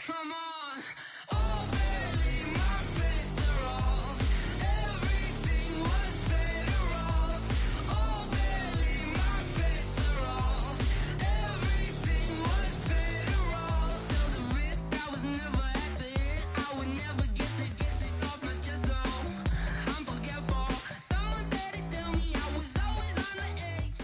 Come on. Oh, barely, my bets are off. Everything was better off. Oh, barely, my bets are off. Everything was better off. Felt the risk, I was never at the hit. I would never get this off my chest, though. I'm forgetful. Someone better tell me I was always on the edge.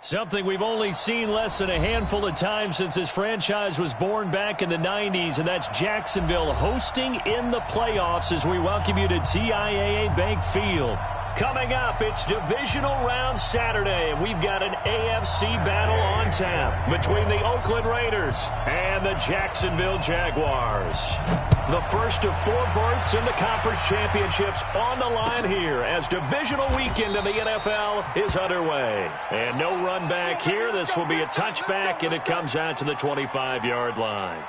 Something we've only seen less than a handful of times since this franchise was born back in the 90s, and that's Jacksonville hosting in the playoffs as we welcome you to TIAA Bank Field. Coming up, it's Divisional Round Saturday, and we've got an AFC battle on tap between the Oakland Raiders and the Jacksonville Jaguars. The first of 4 berths in the conference championships on the line here as divisional weekend in the NFL is underway. And no run back here. This will be a touchback, and it comes out to the 25-yard line.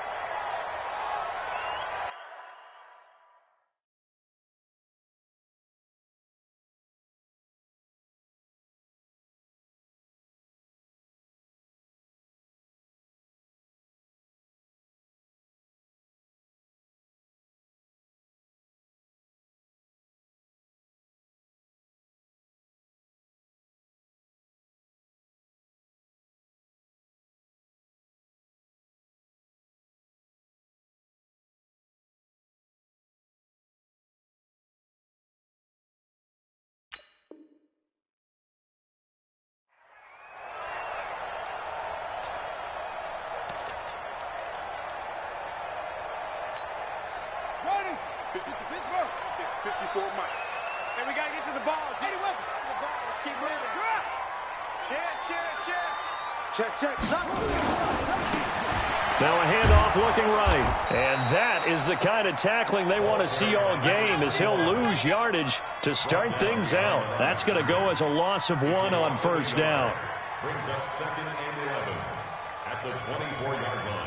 And we got to get to the ball. Get it up. The ball. Let's keep moving. Check. Now a handoff looking right. And that is the kind of tackling they want to see all game as he'll lose yardage to start things out. That's going to go as a loss of 1 on first down. Brings up 2nd and 11 at the 24-yard line.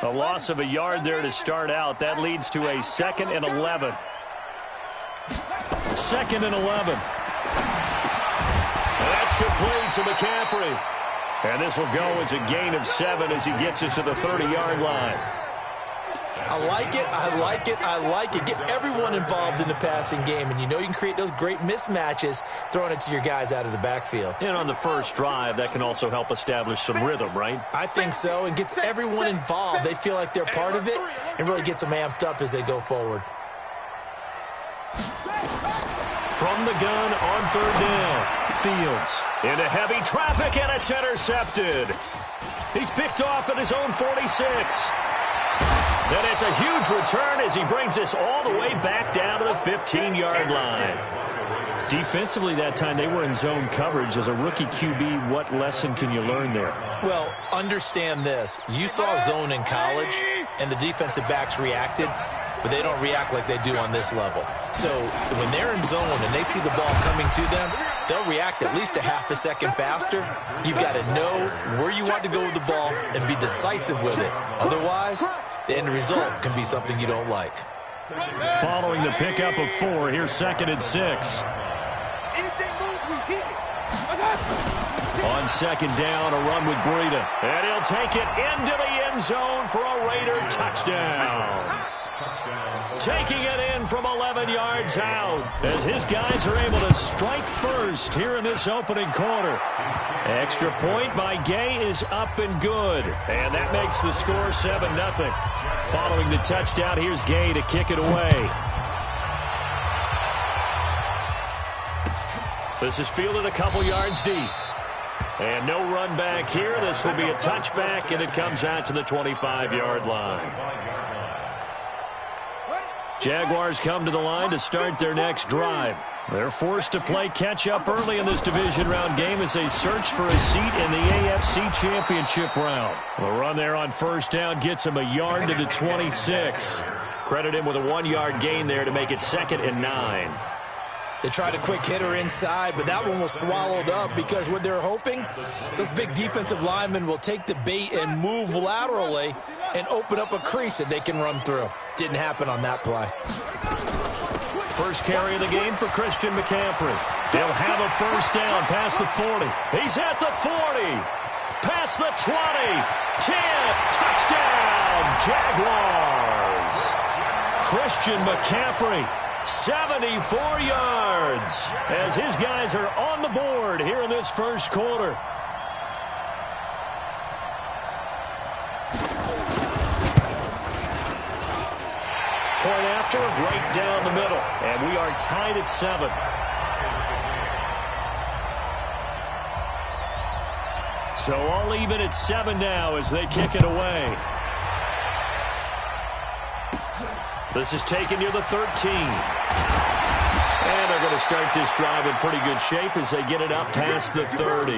A loss of a yard there to start out. That leads to a 2nd and 11. 2nd and 11. And that's complete to McCaffrey. And this will go as a gain of 7 as he gets it to the 30-yard line. I like it. Get everyone involved in the passing game, and you know you can create those great mismatches throwing it to your guys out of the backfield. And on the first drive, that can also help establish some rhythm, right? I think so, and gets everyone involved. They feel like they're part of it and really gets them amped up as they go forward. From the gun on 3rd down, Fields into heavy traffic, and it's intercepted. He's picked off at his own 46. And it's a huge return as he brings us all the way back down to the 15-yard line. Defensively that time, they were in zone coverage. As a rookie QB, what lesson can you learn there? Well, understand this. You saw zone in college, and the defensive backs reacted, but they don't react like they do on this level. So when they're in zone and they see the ball coming to them, they'll react at least a half a second faster. You've got to know where you want to go with the ball and be decisive with it. Otherwise, the end result can be something you don't like. Following the pickup of 4, here's 2nd and 6. On 2nd down, a run with Breida. And he'll take it into the end zone for a Raider touchdown. Taking it in from 11 yards out as his guys are able to strike first here in this opening quarter. Extra point by Gay is up and good. And that makes the score 7-0. Following the touchdown, here's Gay to kick it away. This is fielded a couple yards deep. And no run back here. This will be a touchback, and it comes out to the 25-yard line. Jaguars come to the line to start their next drive. They're forced to play catch-up early in this division round game as they search for a seat in the AFC Championship round. The run there on first down gets him a yard to the 26. Credit him with a 1-yard gain there to make it 2nd and 9. They tried a quick hitter inside, but that one was swallowed up because what they're hoping, those big defensive linemen will take the bait and move laterally and open up a crease that they can run through. Didn't happen on that play. First carry of the game for Christian McCaffrey. He'll have a first down past the 40. He's at the 40. Past the 20. 10. Touchdown, Jaguars. Christian McCaffrey, 74 yards, as his guys are on the board here in this first quarter. Point after, right down the middle, and we are tied at 7. So all even at 7 now as they kick it away. This is taken near the 13. And they're going to start this drive in pretty good shape as they get it up past the 30. At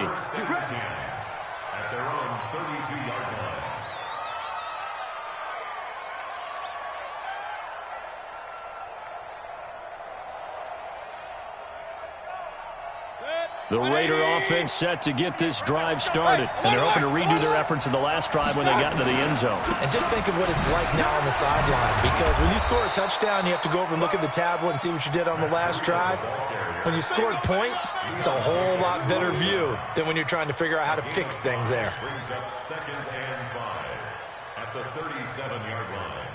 their own 32-yard line. The Raider offense set to get this drive started. And they're hoping to redo their efforts in the last drive when they got into the end zone. And just think of what it's like now on the sideline. Because when you score a touchdown, you have to go over and look at the tablet and see what you did on the last drive. When you scored points, it's a whole lot better view than when you're trying to figure out how to fix things there. Brings up 2nd and 5 at the 37-yard line.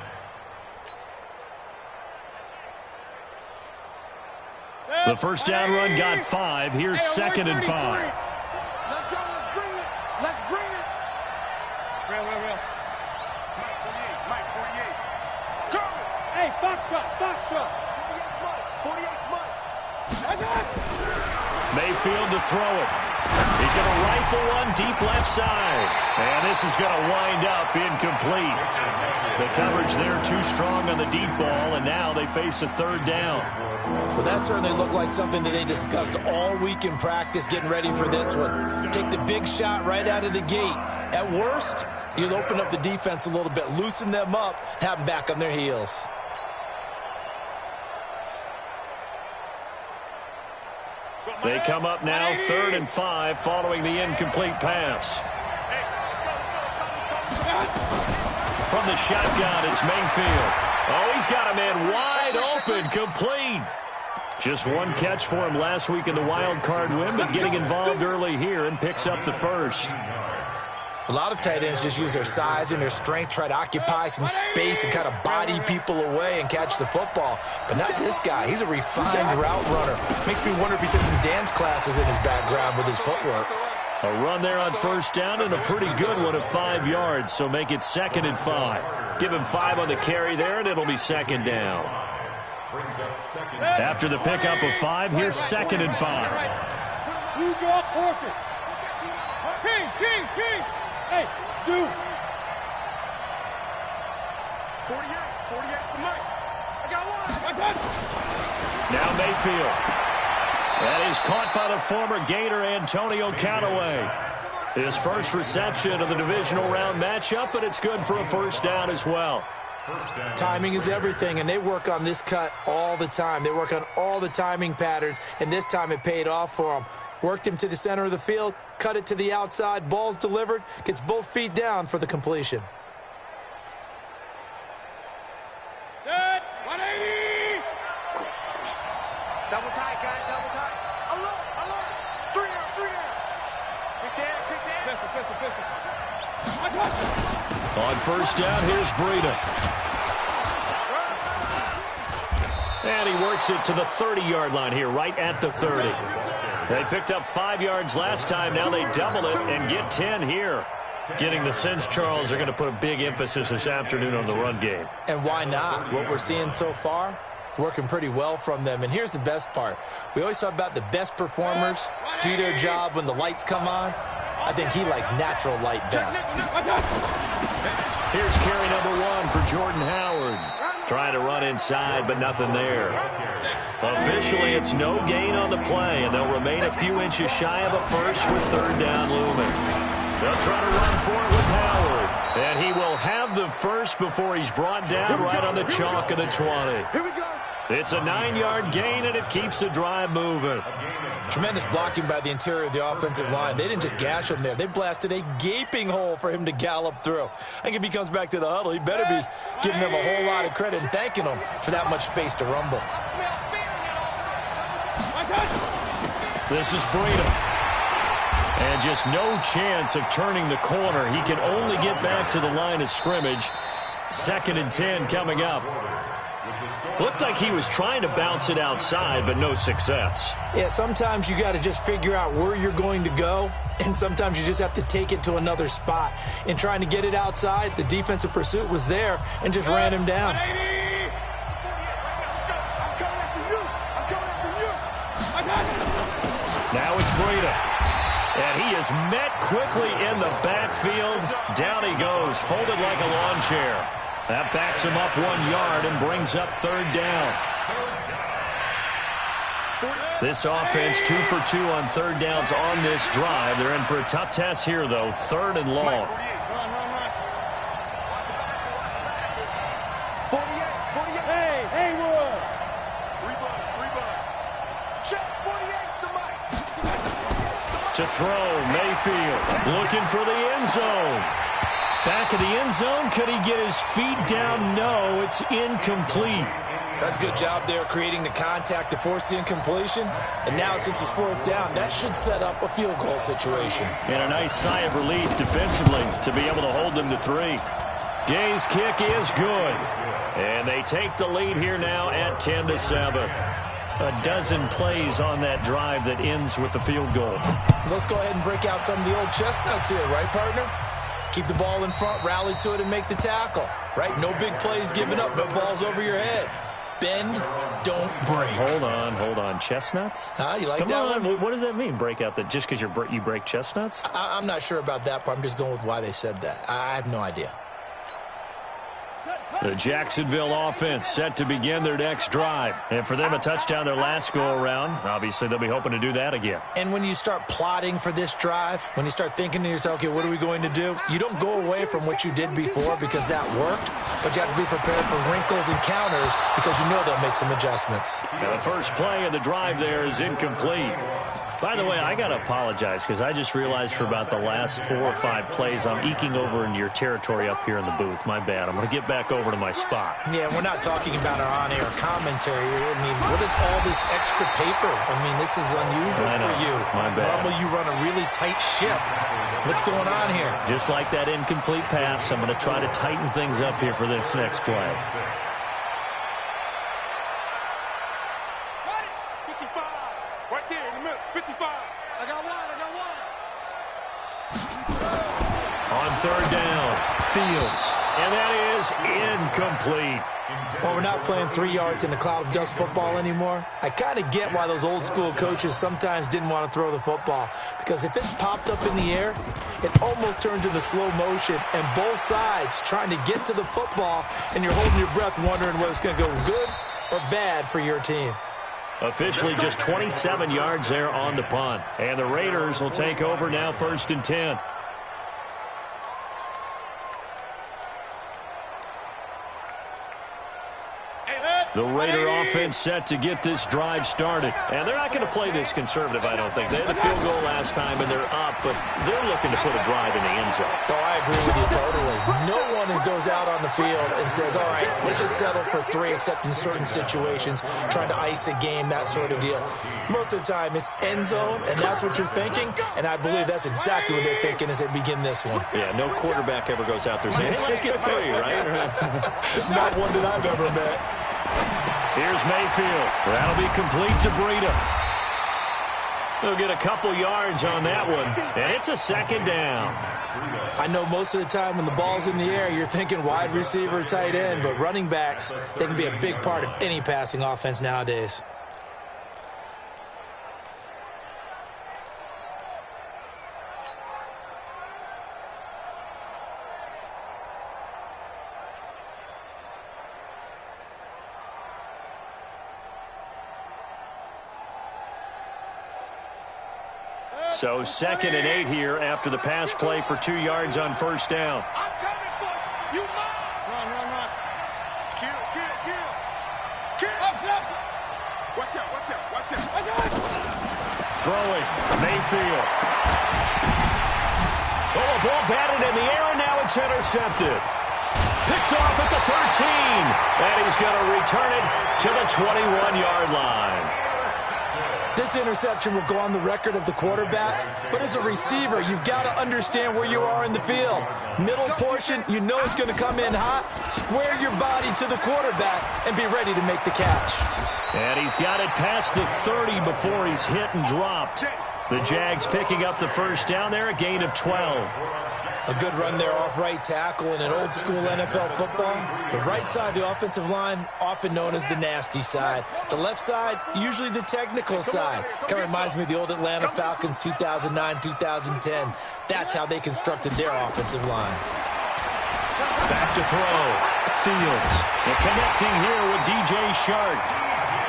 The first down run got 5. Here's 2nd and 5. Let's go. Let's bring it. Let's bring it. Real. Mike, 48. Go. Hey, Foxtrot. 48 Mike. Mayfield to throw it. He's going to rifle one deep left side. And this is going to wind up incomplete. The coverage there too strong on the deep ball, and now they face a 3rd down. Well, that certainly looked like something that they discussed all week in practice getting ready for this one. Take the big shot right out of the gate. At worst, you'll open up the defense a little bit, loosen them up, have them back on their heels. They come up now 3rd and 5 following the incomplete pass. From the shotgun, it's Mayfield. Oh, he's got a man wide open, complete. Just one catch for him last week in the wild card win, but getting involved early here and picks up the first. A lot of tight ends just use their size and their strength, try to occupy some space and kind of body people away and catch the football. But not this guy. He's a refined route runner. Makes me wonder if he took some dance classes in his background with his footwork. A run there on first down and a pretty good one of 5 yards, so make it 2nd and 5. Give him 5 on the carry there, and it'll be 2nd down. After the pickup of 5, here's 2nd and 5. You draw forfeit. King. Hey, shoot. 48 for Mike. I got one. Now Mayfield. That is caught by the former Gator Antonio Callaway. His first reception of the divisional round matchup, but it's good for a first down as well. Timing is everything, and they work on this cut all the time. They work on all the timing patterns, and this time it paid off for them. Worked him to the center of the field, cut it to the outside, ball's delivered, gets both feet down for the completion. Set, 180. Double tight, guys, double tight. Alert. 3 down. Pistol. On first down, here's Breida. And he works it to the 30-yard line here, right at the 30. They picked up 5 yards last time. Now they double it and get 10 here. Getting the sense, Charles, they're going to put a big emphasis this afternoon on the run game. And why not? What we're seeing so far is working pretty well from them. And here's the best part. We always talk about the best performers do their job when the lights come on. I think he likes natural light best. Here's carry number 1 for Jordan Howard. Trying to run inside, but nothing there. Officially, it's no gain on the play, and they'll remain a few inches shy of a first with 3rd down looming. They'll try to run for it with Howard, and he will have the first before he's brought down right on the chalk of the 20. Here we go. It's a 9-yard gain, and it keeps the drive moving. Tremendous blocking by the interior of the offensive line. They didn't just gash him there. They blasted a gaping hole for him to gallop through. I think if he comes back to the huddle, he better be giving them a whole lot of credit and thanking them for that much space to rumble. This is Breida. And just no chance of turning the corner. He can only get back to the line of scrimmage. 2nd and 10 coming up. Looked like he was trying to bounce it outside, but no success. Yeah, sometimes you got to just figure out where you're going to go, and sometimes you just have to take it to another spot. In trying to get it outside, the defensive pursuit was there and just ran him down. Now it's Breida. And he is met quickly in the backfield. Down he goes, folded like a lawn chair. That backs him up 1 yard and brings up 3rd down. This offense 2 for 2 on 3rd downs on this drive. They're in for a tough test here, though. 3rd and long. To throw, Mayfield looking for the end zone. Back of the end zone, could he get his feet down? No, it's incomplete. That's a good job there creating the contact to force the incompletion. And now since it's 4th down, that should set up a field goal situation. And a nice sigh of relief defensively to be able to hold them to 3. Gay's kick is good. And they take the lead here now at 10-7. A dozen plays on that drive that ends with the field goal. Let's go ahead and break out some of the old chestnuts here, right, partner? Keep the ball in front, rally to it, and make the tackle, right? No big plays given up, no balls over your head. Bend, don't break. Hold on. Chestnuts? You like Come that on. one? What does that mean, break out that just because you break chestnuts? I'm not sure about that part. I'm just going with why they said that. I have no idea. The Jacksonville offense set to begin their next drive. And for them, a touchdown their last go-around. Obviously, they'll be hoping to do that again. And when you start plotting for this drive, when you start thinking to yourself, okay, what are we going to do? You don't go away from what you did before because that worked, but you have to be prepared for wrinkles and counters because you know they'll make some adjustments. And the first play of the drive there is incomplete. By the way, I got to apologize because I just realized for about the last 4 or 5 plays, I'm eking over into your territory up here in the booth. My bad. I'm going to get back over to my spot. Yeah, we're not talking about our on-air commentary. I mean, what is all this extra paper? I mean, this is unusual for you. My bad. Normally you run a really tight ship. What's going on here? Just like that incomplete pass, I'm going to try to tighten things up here for this next play. 3rd down, Fields. And that is incomplete. Well, we're not playing 3 yards in a cloud of dust football anymore. I kind of get why those old school coaches sometimes didn't want to throw the football. Because if it's popped up in the air, it almost turns into slow motion. And both sides trying to get to the football, and you're holding your breath wondering whether it's going to go good or bad for your team. Officially just 27 yards there on the punt. And the Raiders will take over now 1st and 10. The Raider offense set to get this drive started. And they're not going to play this conservative, I don't think. They had the field goal last time, and they're up, but they're looking to put a drive in the end zone. Oh, I agree with you totally. No one goes out on the field and says, all right, let's just settle for 3, except in certain situations, trying to ice a game, that sort of deal. Most of the time, it's end zone, and that's what you're thinking, and I believe that's exactly what they're thinking as they begin this one. Yeah, no quarterback ever goes out there saying, hey, let's get 3, right? Not one that I've ever met. Here's Mayfield. That'll be complete to Breida. He'll get a couple yards on that one, and it's a 2nd down. I know most of the time when the ball's in the air, you're thinking wide receiver, tight end, but running backs, they can be a big part of any passing offense nowadays. So 2nd and 8 here after the pass play for 2 yards on 1st down. I'm coming for you. You mine. Run. Kill. Throwing, Mayfield. Oh, a ball batted in the air, and now it's intercepted. Picked off at the 13, and he's going to return it to the 21-yard line. This interception will go on the record of the quarterback, but as a receiver, you've got to understand where you are in the field. Middle portion, you know it's going to come in hot. Square your body to the quarterback and be ready to make the catch. And he's got it past the 30 before he's hit and dropped. The Jags picking up the first down there, a gain of 12. A good run there off right tackle in an old-school NFL football. The right side of the offensive line, often known as the nasty side. The left side, usually the technical side. Kind of reminds me of the old Atlanta Falcons 2009-2010. That's how they constructed their offensive line. Back to throw. Fields. And connecting here with DJ Shark.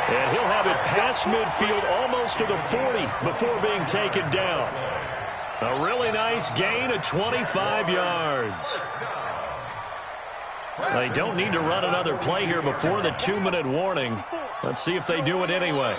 And he'll have it past midfield almost to the 40 before being taken down. A really nice gain of 25 yards. They don't need to run another play here before the 2-minute warning. Let's see if they do it anyway.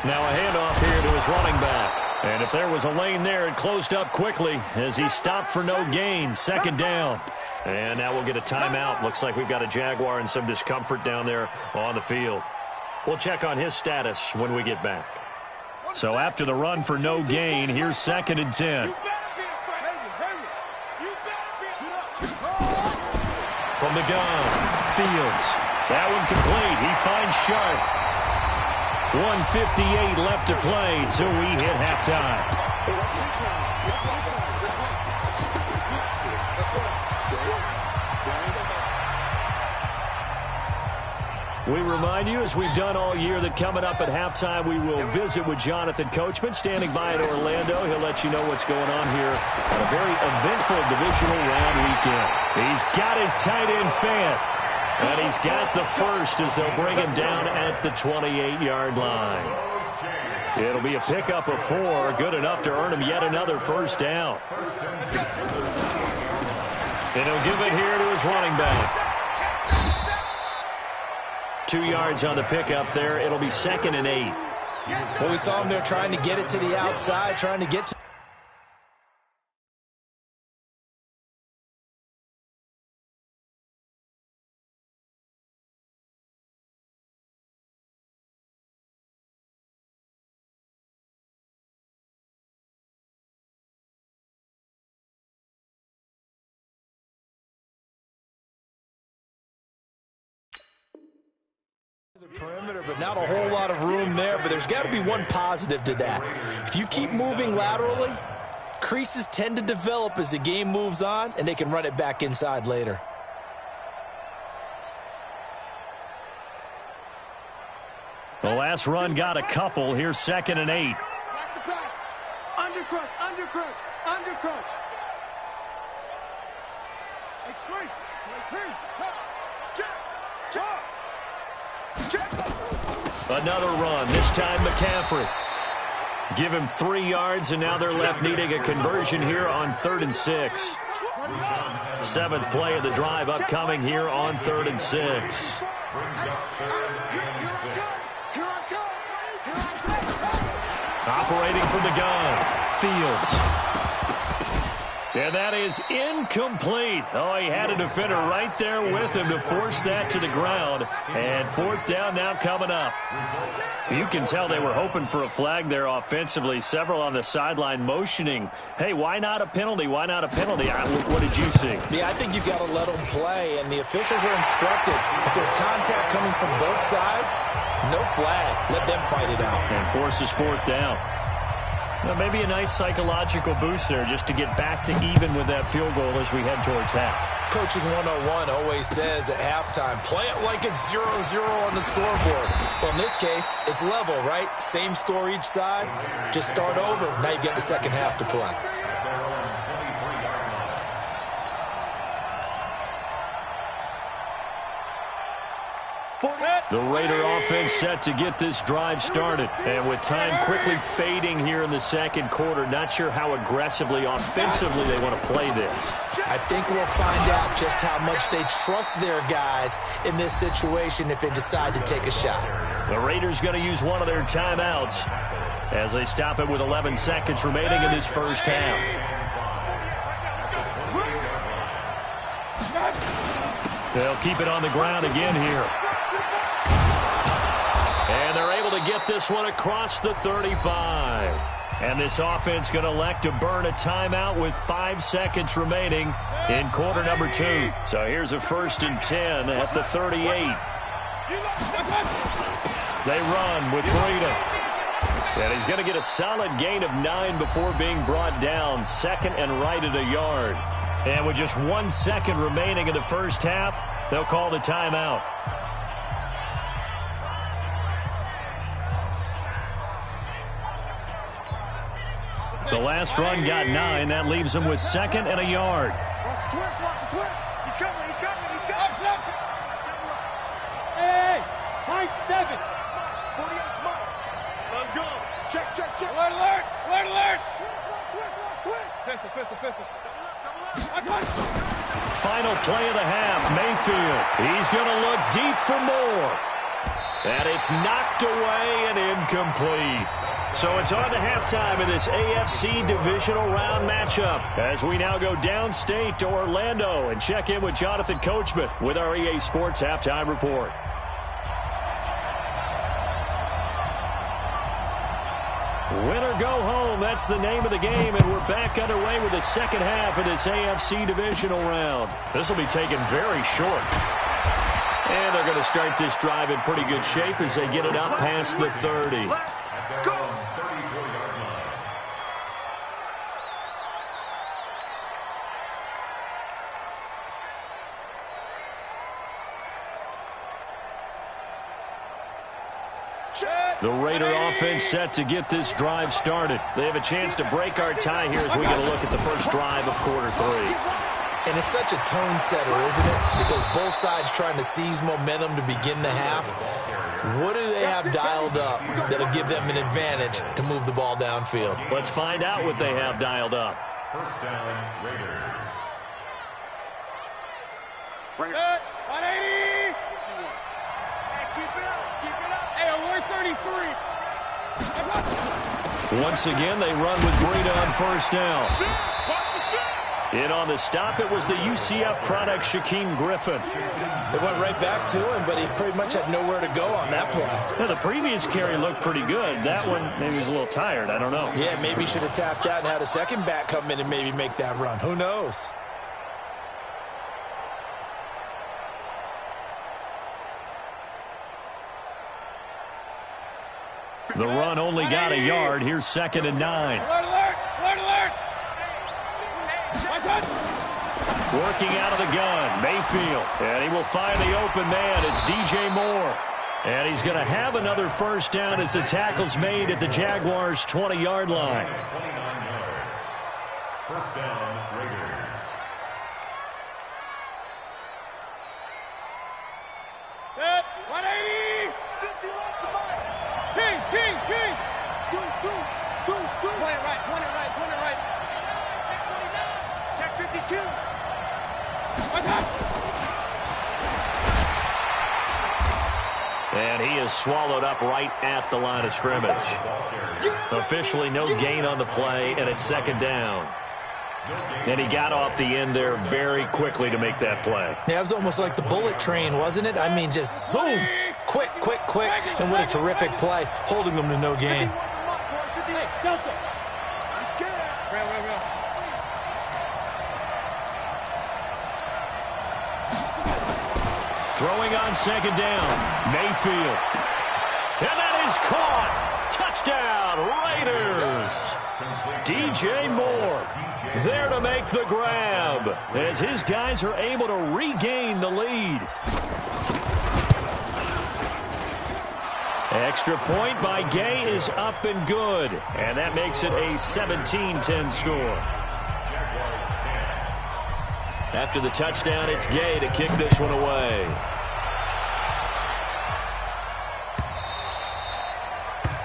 Now a handoff here to his running back. And if there was a lane there, it closed up quickly as he stopped for no gain. Second down. And now we'll get a timeout. Looks like we've got a Jaguar and some discomfort down there on the field. We'll check on his status when we get back. So after the run for no gain, here's 2nd and 10. From the gun, Fields. That one complete. He finds Sharp. 1:58 left to play till we hit halftime. We remind you, as we've done all year, that coming up at halftime, we will visit with Jonathan Coachman, standing by in Orlando. He'll let you know what's going on here on a very eventful divisional round weekend. He's got his tight end Fant, and he's got the first as they'll bring him down at the 28-yard line. It'll be a pickup of 4, good enough to earn him yet another first down. And he'll give it here to his running back. 2 yards on the pickup there. It'll be 2nd and 8. Well, we saw him there trying to get it to the outside, trying to get to... perimeter, but not a whole lot of room there. But there's got to be one positive to that. If you keep moving laterally, creases tend to develop as the game moves on, and they can run it back inside later. The last run got a couple. Here's 2nd and 8. Back to pass. Undercrunch, undercrunch, undercrunch. X3, Another run, this time McCaffrey. Give him 3 yards, and now they're left needing a conversion here on 3rd and 6. 7th play of the drive upcoming here on 3rd and 6. Operating from the gun, Fields. And that is incomplete. Oh, he had a defender right there with him to force that to the ground. And 4th down now coming up. You can tell they were hoping for a flag there offensively. Several on the sideline motioning. Hey, why not a penalty? Why not a penalty? What did you see? Yeah, I think you've got to let them play, and the officials are instructed. If there's contact coming from both sides, no flag. Let them fight it out. And forces 4th down. Now, maybe a nice psychological boost there just to get back to even with that field goal as we head towards half. Coaching 101 always says at halftime, play it like it's 0-0 on the scoreboard. Well, in this case, it's level, right? Same score each side. Just start over. Now you've got the second half to play. The Raider offense set to get this drive started. And with time quickly fading here in the second quarter, not sure how aggressively, offensively they want to play this. I think we'll find out just how much they trust their guys in this situation if they decide to take a shot. The Raiders going to use one of their timeouts as they stop it with 11 seconds remaining in this first half. They'll keep it on the ground again here. And they're able to get this one across the 35. And this offense going to elect to burn a timeout with 5 seconds remaining in quarter number 2. So here's a 1st and 10 at the 38. They run with Breida. And he's going to get a solid gain of 9 before being brought down. 2nd and right at a yard. And with just 1 second remaining in the first half, they'll call the timeout. The last run got 9. That leaves them with 2nd and a yard. Watch the twist, watch the twist. He's coming, he's coming, he's coming. Hey, nice 7. 48 smart. Let's go. Check, check, check. Alert, alert, alert, alert. Twist, twist. Pistol, pistol, pistol. Double up. Final play of the half, Mayfield. He's going to look deep for more. And it's knocked away and incomplete. So it's on to halftime in this AFC divisional round matchup as we now go downstate to Orlando and check in with Jonathan Coachman with our EA Sports Halftime Report. Win or go home, that's the name of the game, and we're back underway with the second half of this AFC divisional round. This will be taken very short. And they're going to start this drive in pretty good shape as they get it up past the 30. Go. The Raider offense set to get this drive started. They have a chance to break our tie here as we get a look at the first drive of quarter 3. And it's such a tone setter, isn't it? Because both sides trying to seize momentum to begin the half. What do they have dialed up that'll give them an advantage to move the ball downfield? Let's find out what they have dialed up. First down, Raiders. Set, 180. Hey, keep it up, keep it up. Hey, alert 33. Once again, they run with Breida on first down. In on the stop, it was the UCF product, Shaquem Griffin. They went right back to him, but he pretty much had nowhere to go on that play. Now, the previous carry looked pretty good. That one, maybe he was a little tired. I don't know. Yeah, maybe he should have tapped out and had a second back come in and maybe make that run. Who knows? The run only got a yard. Here's 2nd and 9. Alert, alert, alert, alert. Working out of the gun, Mayfield. And he will find the open man. It's DJ Moore. And he's going to have another first down as the tackle's made at the Jaguars' 20-yard line. 29 yards. First down, Raiders. Set, 180. 50 left to buy. King. Do. Point it right, point it right, point it right. Check 52. And he is swallowed up right at the line of scrimmage. Officially no gain on the play, and it's 2nd down. And he got off the end there very quickly to make that play. Yeah, it was almost like the bullet train, wasn't it? I mean, just zoom. Quick. And what a terrific play, holding them to no gain. Hey, Delta. He's scared. Real. Throwing on 2nd down, Mayfield. And that is caught. Touchdown, Raiders. DJ Moore there to make the grab as his guys are able to regain the lead. Extra point by Gay is up and good, and that makes it a 17-10 score. After the touchdown, it's Gay to kick this one away.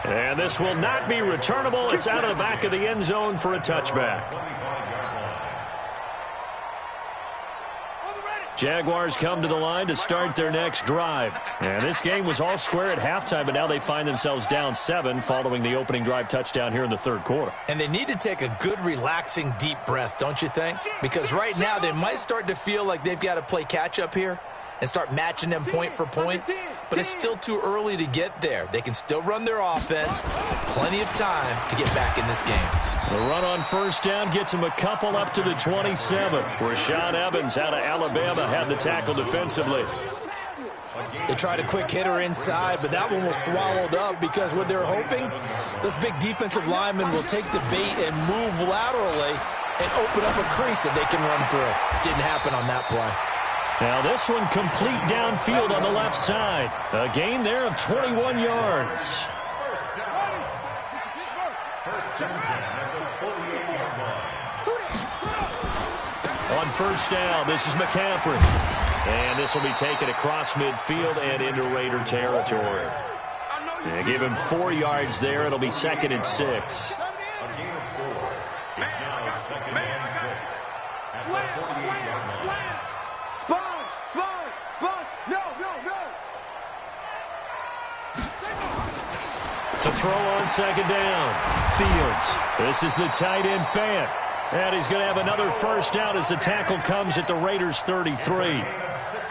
And this will not be returnable. It's out of the back of the end zone for a touchback. Jaguars come to the line to start their next drive. And this game was all square at halftime, but now they find themselves down 7 following the opening drive touchdown here in the third quarter. And they need to take a good, relaxing, deep breath, don't you think? Because right now they might start to feel like they've got to play catch-up here and start matching them point for point. But it's still too early to get there. They can still run their offense. Plenty of time to get back in this game. The run on first down gets him a couple up to the 27. Rashaan Evans out of Alabama had the tackle defensively. They tried a quick hitter inside, but that one was swallowed up because what they're hoping, those big defensive linemen will take the bait and move laterally and open up a crease that they can run through. Didn't happen on that play. Now this one complete downfield on the left side. A gain there of 21 yards. On first down, this is McCaffrey. And this will be taken across midfield and into Raider territory. And give him 4 yards there. It'll be 2nd and 6. It's now 2nd and 6. Slant. Sponge. No. To throw on second down. Fields. This is the tight end Fant. And he's going to have another first down as the tackle comes at the Raiders' 33.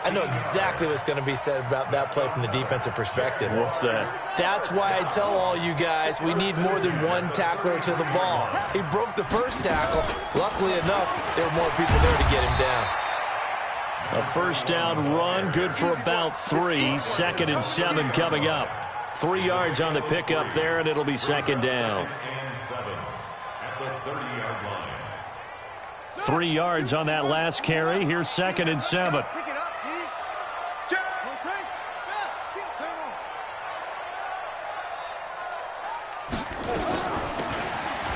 I know exactly what's going to be said about that play from the defensive perspective. What's that? That's why I tell all you guys we need more than one tackler to the ball. He broke the first tackle. Luckily enough, there were more people there to get him down. A first down run, good for about 3. 2nd and 7 coming up. 3 yards on the pickup there, and it'll be 2nd down. 3 yards on that last carry. Here's 2nd and 7. Pick it up, G.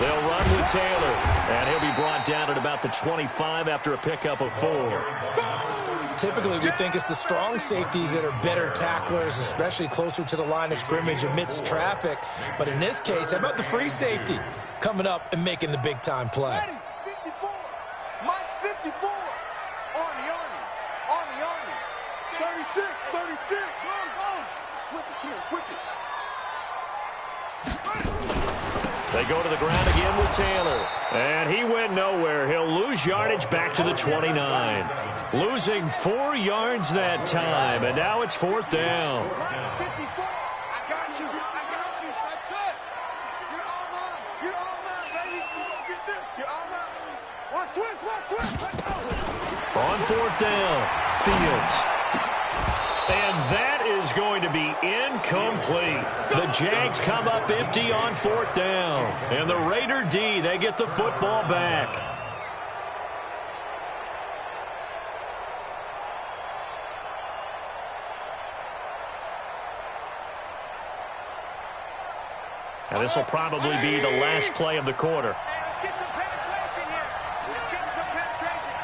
They'll run with Taylor, and he'll be brought down at about the 25 after a pickup of 4. Typically, we think it's the strong safeties that are better tacklers, especially closer to the line of scrimmage amidst traffic. But in this case, how about the free safety coming up and making the big-time play? 54. Mike 54. Army. 36. Switch it. They go to the ground again with Taylor. And he went nowhere. He'll lose yardage back to the 29. Losing 4 yards that time. And now it's 4th down. 54. I got you. That's it. You're all mine, baby. Get this. You're all mine. Watch twist. Let's go. On 4th down, Fields. And that is going to be incomplete. The Jags come up empty on 4th down. And the Raider D, they get the football back. And this will probably be the last play of the quarter. Let's get some penetration here. Let's get some penetration.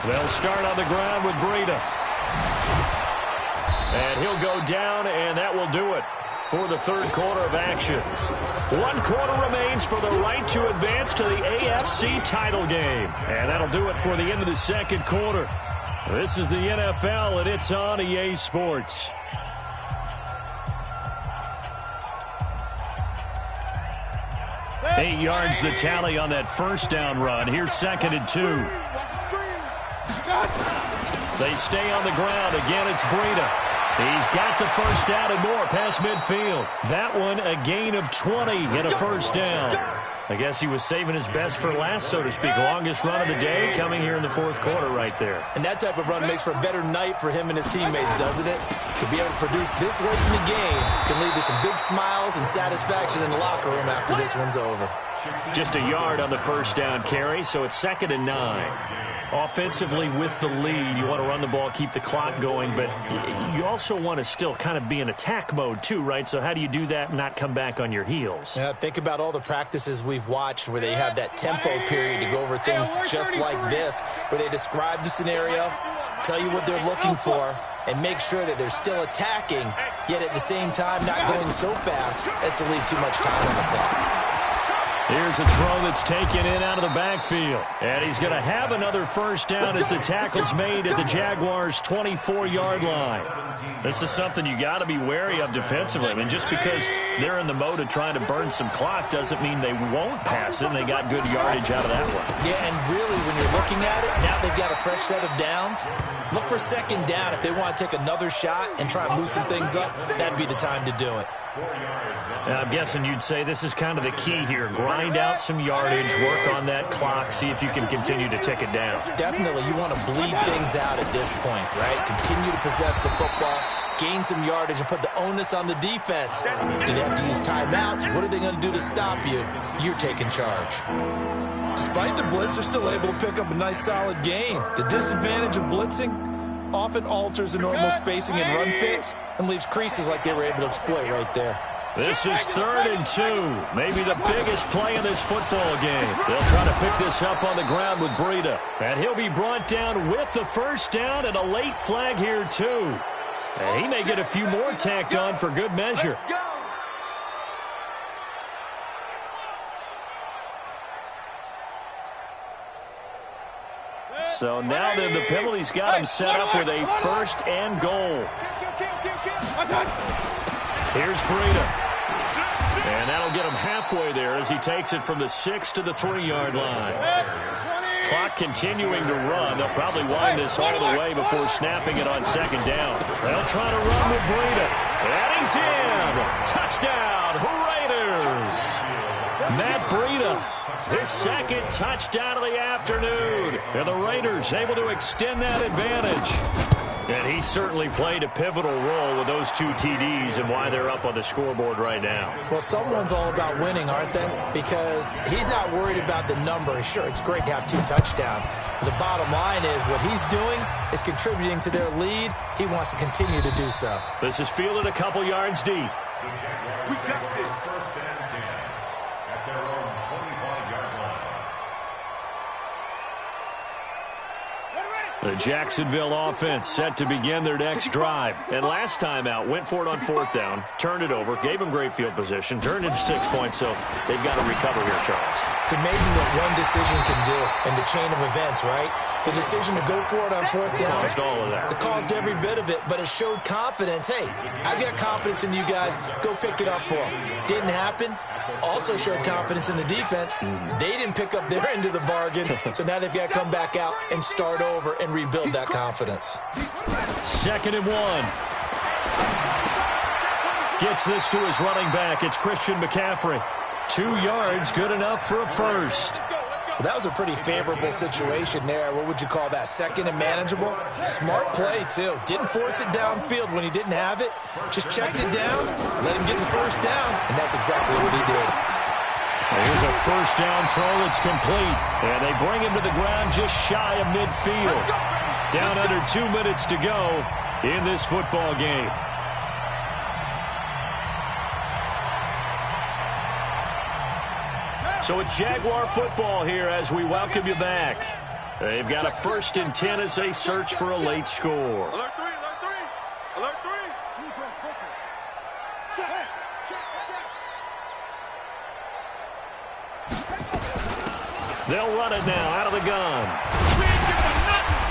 They'll start on the ground with Breida. And he'll go down, and that will do it for the third quarter of action. 1 quarter remains for the right to advance to the AFC title game. And that'll do it for the end of the second quarter. This is the NFL, and it's on EA Sports. Eight yards the tally on that first down run. Here's 2nd and 2. They stay on the ground. Again, it's Breida. He's got the first down and more past midfield. That one, a gain of 20 and a first down. I guess he was saving his best for last, so to speak. Longest run of the day coming here in the fourth quarter right there. And that type of run makes for a better night for him and his teammates, doesn't it? To be able to produce this late in the game can lead to some big smiles and satisfaction in the locker room after this one's over. Just a yard on the first down carry, so it's 2nd and 9. Offensively with the lead, you want to run the ball, keep the clock going, but you also want to still kind of be in attack mode too, right? So how do you do that and not come back on your heels? Yeah, think about all the practices we've watched where they have that tempo period to go over things just like this, where they describe the scenario, tell you what they're looking for, and make sure that they're still attacking, yet at the same time not going so fast as to leave too much time on the clock. Here's a throw that's taken in out of the backfield. And he's going to have another first down as the tackle's made at the Jaguars' 24-yard line. This is something you got to be wary of defensively. I mean, just because they're in the mode of trying to burn some clock doesn't mean they won't pass it, and they got good yardage out of that one. Yeah, and really, when you're looking at it, now they've got a fresh set of downs. Look for 2nd down. If they want to take another shot and try and loosen things up, that'd be the time to do it. I'm guessing you'd say this is kind of the key here. Grind out some yardage, work on that clock, see if you can continue to tick it down. Definitely, you want to bleed things out at this point, right? Continue to possess the football, gain some yardage, and put the onus on the defense. Do they have to use timeouts? What are they going to do to stop you? You're taking charge. Despite the blitz, they're still able to pick up a nice, solid gain. The disadvantage of blitzing often alters the normal spacing and run fits and leaves creases like they were able to exploit right there. This is 3rd and 2, maybe the biggest play in this football game. They'll try to pick this up on the ground with Breida. And he'll be brought down with the first down and a late flag here, too. And he may get a few more tacked on for good measure. So now then the penalty's got him set up with a 1st and goal. Here's Breida. And that'll get him halfway there as he takes it from the 6 to the 3-yard line. Clock continuing to run. They'll probably wind this all the way before snapping it on 2nd down. They'll try to run with Breida. And he's in. Touchdown, Raiders. Matt Breida, his 2nd touchdown of the afternoon. And the Raiders able to extend that advantage. And he certainly played a pivotal role with those 2 TDs and why they're up on the scoreboard right now. Well, someone's all about winning, aren't they? Because he's not worried about the number. Sure, it's great to have 2 touchdowns. But the bottom line is what he's doing is contributing to their lead. He wants to continue to do so. This is fielded a couple yards deep. We got this. 1st and 10 at their own 25-yard line. The Jacksonville offense set to begin their next drive. And last time out, went for it on 4th down, turned it over, gave them great field position, turned into 6 points, so they've got to recover here, Charles. It's amazing what one decision can do in the chain of events, right? The decision to go for it on 4th down. Caused all of that. It caused every bit of it, but it showed confidence. Hey, I've got confidence in you guys. Go pick it up for them. Didn't happen. Also showed confidence in the defense. They didn't pick up their end of the bargain, so now they've got to come back out and start over and rebuild that confidence. 2nd and 1. Gets this to his running back. It's Christian McCaffrey. 2 yards, good enough for a first. Well, that was a pretty favorable situation there. What would you call that? 2nd and manageable? Smart play, too. Didn't force it downfield when he didn't have it. Just checked it down, let him get the first down, and that's exactly what he did. Here's a first down throw that's complete. And they bring him to the ground just shy of midfield. Down under 2 minutes to go in this football game. So it's Jaguar football here as we welcome you back. They've got a 1st and 10 as they search for a late score. Alert 3, alert 3. Alert 3. They'll run it now out of the gun.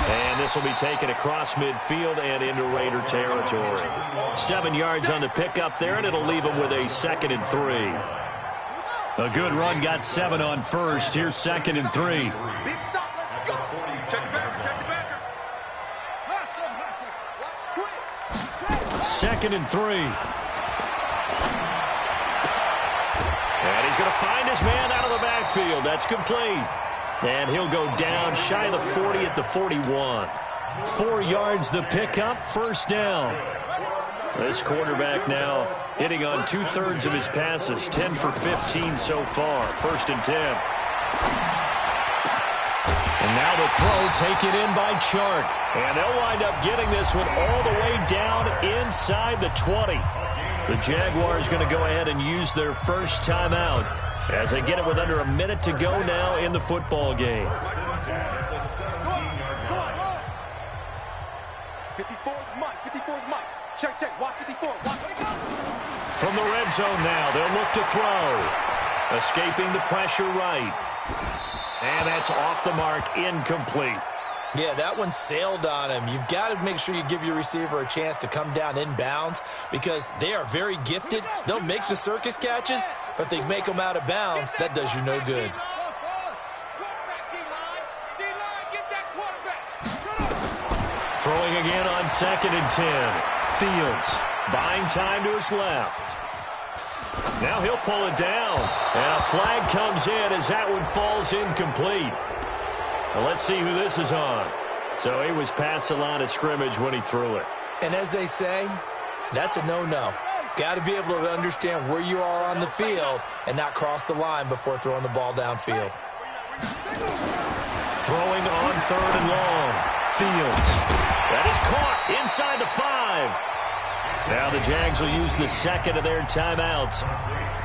And this will be taken across midfield and into Raider territory. 7 yards on the pickup there, and it'll leave them with a 2nd and 3. A good run got 7 on first. Here's 2nd and 3. Big stop, let's go. Check the backer, check the backer. Hustle, hustle. Watch twitch. 2nd and 3. And he's going to find his man out of the backfield. That's complete. And he'll go down shy of the 40 at the 41. 4 yards the pickup, first down. This quarterback now hitting on 2/3 of his passes, 10 for 15 so far. 1st and 10. And now the throw taken in by Chark. And they'll wind up getting this one all the way down inside the 20. The Jaguars going to go ahead and use their first timeout as they get it with under a minute to go now in the football game. 54 is Mike. 54 is Mike. Check, check. Watch 54. Watch. From the red zone now, they'll look to throw. Escaping the pressure right. And that's off the mark, incomplete. Yeah, that one sailed on him. You've got to make sure you give your receiver a chance to come down inbounds because they are very gifted. They'll make the circus catches, but if they make them out of bounds, that does you no good. Throwing again on 2nd and 10. Fields buying time to his left. Now he'll pull it down. And a flag comes in as that one falls incomplete. Well, let's see who this is on. So he was past the line of scrimmage when he threw it. And as they say, that's a no-no. Got to be able to understand where you are on the field and not cross the line before throwing the ball downfield. Throwing on 3rd and long. Fields. That is caught inside the 5. Now the Jags will use the second of their timeouts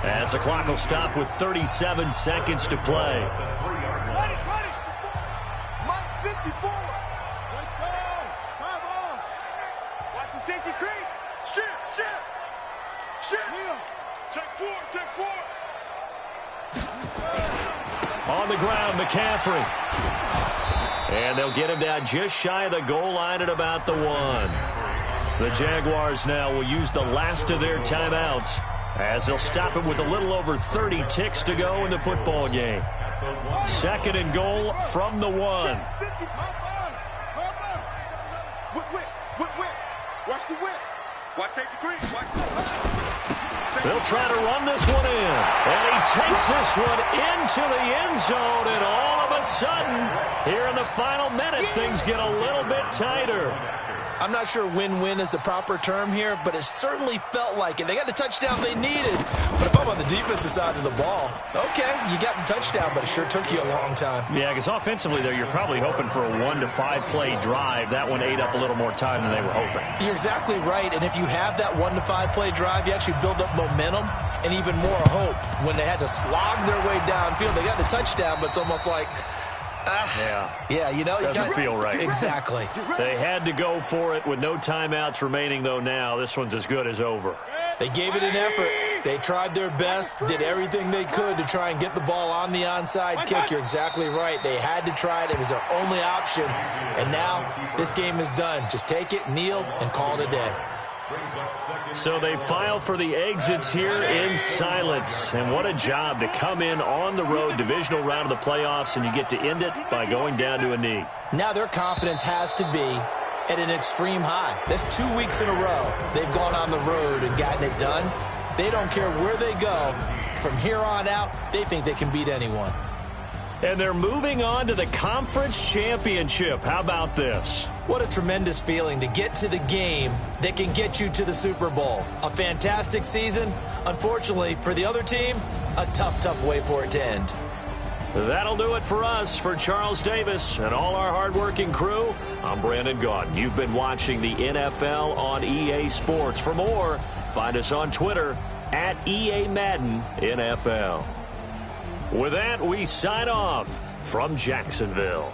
as the clock will stop with 37 seconds to play. Ready, ready. Mike 54. Let's go. Come on. Watch the safety creep. Shit, shit. Shit. Neil. Check 4, check 4. On the ground, McCaffrey. And they'll get him down just shy of the goal line at about the 1. The Jaguars now will use the last of their timeouts as they'll stop it with a little over 30 ticks to go in the football game. 2nd and goal from the 1. 50. Whip. Watch the whip. Watch safety creep. Watch They'll try to run this one in. And he takes this one into the end zone. And all of a sudden, here in the final minute, things get a little bit tighter. I'm not sure win-win is the proper term here, but it certainly felt like it. They got the touchdown they needed. But if I'm on the defensive side of the ball, okay, you got the touchdown, but it sure took you a long time. Yeah, because offensively, though, you're probably hoping for a 1 to 5 play drive. That one ate up a little more time than they were hoping. You're exactly right, and if you have that 1 to 5 play drive, you actually build up momentum and even more hope. When they had to slog their way downfield, they got the touchdown, but it's almost like, yeah, you know, doesn't feel right. Exactly. They had to go for it with no timeouts remaining, though. Now this one's as good as over. They gave it an effort. They tried their best, did everything they could to try and get the ball on the onside kick. You're exactly right. They had to try it. It was their only option. And now this game is done. Just take it, kneel, and call it a day. So they file for the exits here in silence. And what a job to come in on the road, divisional round of the playoffs, and you get to end it by going down to a knee. Now their confidence has to be at an extreme high. That's 2 weeks in a row. They've gone on the road and gotten it done. They don't care where they go. From here on out, they think they can beat anyone. And they're moving on to the conference championship. How about this? What a tremendous feeling to get to the game that can get you to the Super Bowl. A fantastic season. Unfortunately, for the other team, a tough way for it to end. That'll do it for us. For Charles Davis and all our hardworking crew, I'm Brandon Gaudin. You've been watching the NFL on EA Sports. For more, find us on Twitter at EA Madden NFL. With that, we sign off from Jacksonville.